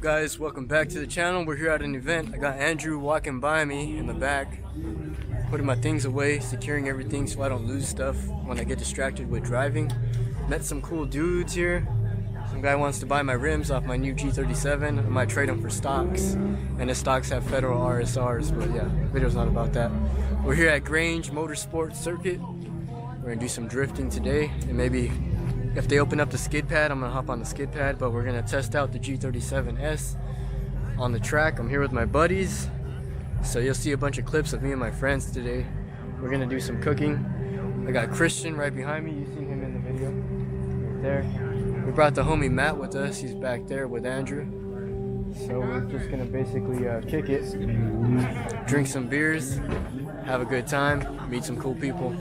guys, welcome back to the channel. We're here at an event. I got Andrew walking by me in the back, putting my things away, securing everything so I don't lose stuff when I get distracted with driving. Met some cool dudes here. Some guy wants to buy my rims off my new G37. I might trade them for stocks, and the stocks have federal RSRs, but yeah, the video's not about that. We're here at Grange Motorsports Circuit. We're gonna do some drifting today, and maybe if they open up the skid pad, I'm gonna hop on the skid pad, but we're gonna test out the G37S on the track. I'm here with my buddies, so you'll see a bunch of clips of me and my friends today. We're gonna do some cooking. I got Christian right behind me. You've seen him in the video right there. We brought the homie Matt with us. He's back there with Andrew. So we're just gonna basically kick it, drink some beers, have a good time, meet some cool people,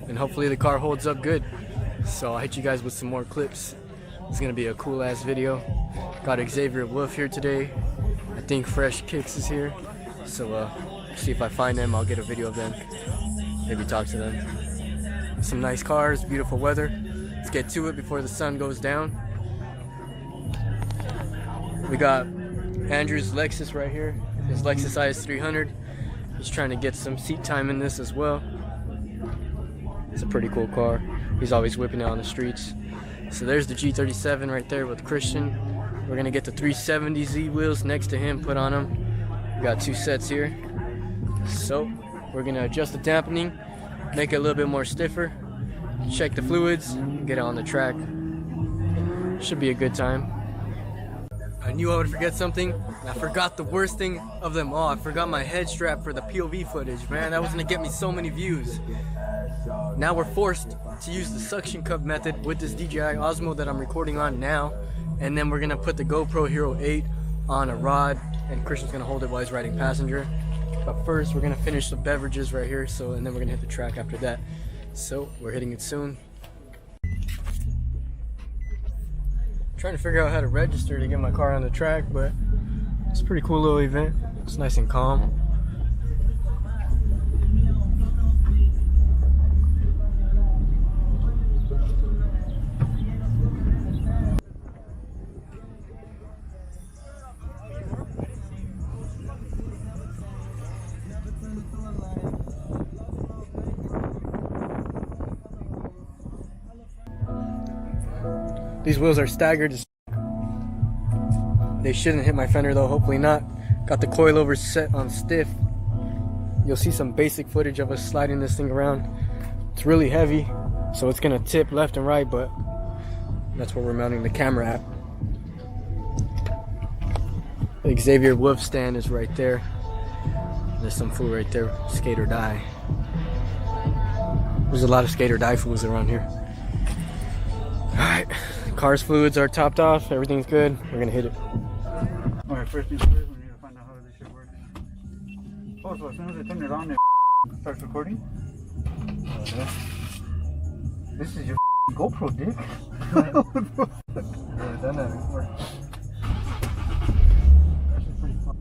and hopefully the car holds up good. So I'll hit you guys with some more clips. It's gonna be a cool ass video. Got Xavier Wolf here today. I think Fresh Kicks is here. So see if I find them, I'll get a video of them. Maybe talk to them. Some nice cars, beautiful weather. Let's get to it before the sun goes down. We got Andrew's Lexus right here. His Lexus IS 300. He's trying to get some seat time in this as well. It's a pretty cool car. He's always whipping it on the streets. So there's the G37 right there with Christian. We're gonna get the 370Z wheels next to him, put on them. We got two sets here. So we're gonna adjust the dampening, make it a little bit more stiffer, check the fluids, get it on the track. Should be a good time. I knew I would forget something. I forgot the worst thing of them all. I forgot my head strap for the POV footage, man. That was gonna get me so many views. Now we're forced to use the suction cup method with this DJI Osmo that I'm recording on now, and then we're gonna put the GoPro Hero 8 on a rod, and Christian's gonna hold it while he's riding passenger. But first we're gonna finish the beverages right here, and then we're gonna hit the track after that. So we're hitting it soon. Trying to figure out how to register to get my car on the track, but it's a pretty cool little event. It's nice and calm. These wheels are staggered. They shouldn't hit my fender though, hopefully not. Got the coilovers set on stiff. You'll see some basic footage of us sliding this thing around. It's really heavy, so it's gonna tip left and right, but that's where we're mounting the camera at. The Xavier Wolf stand is right there. There's some fool right there, skate or die. There's a lot of skate or die fools around here. Alright, car's fluids are topped off, everything's good. We're gonna hit it. Alright, first things first, we need to find out how this shit works. Oh, so as soon as I turn it on, it starts recording? This is your GoPro, dick. Yeah, I've done that before. That's pretty fun.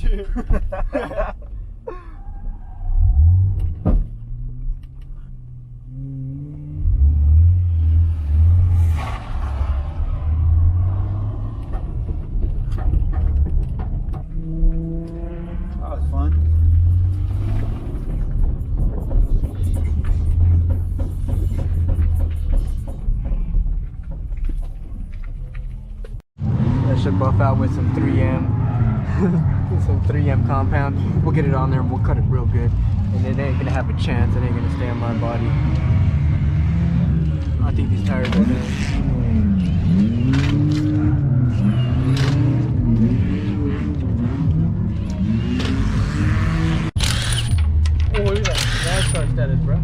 shit. That was fun. That should buff out with some 3M. Some 3M compound. We'll get it on there and we'll cut it real good. And it ain't gonna have a chance. It ain't gonna stay on my body. I think these tires are gonna. Oh, look at that. That's our status, bro.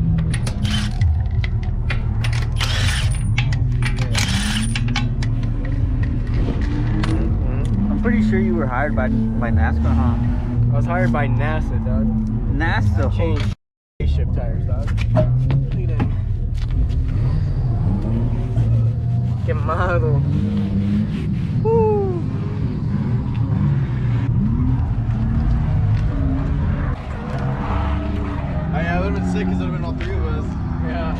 I'm pretty sure you were hired by NASCAR, huh? I was hired by NASA, dog. NASA. Changed spaceship tires, dog. Look at that. Quemado. Woo. Oh yeah, it would have been sick because it would have been all three of us. Yeah.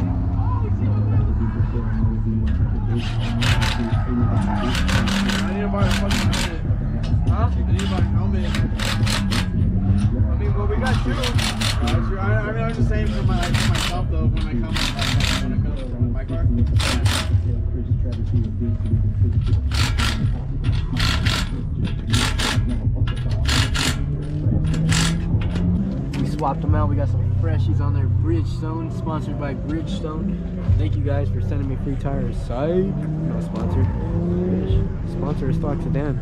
I need to buy a fucking helmet. Huh? I need to buy a helmet. I mean, well, we got two. True. I mean, I'm just saying for myself though, when I come from my car. We swapped them out. We got some freshies on there. Bridgestone, sponsored by Bridgestone. Thank you guys for sending me free tires. Psych. No sponsor. Sponsor is Stock Sedan.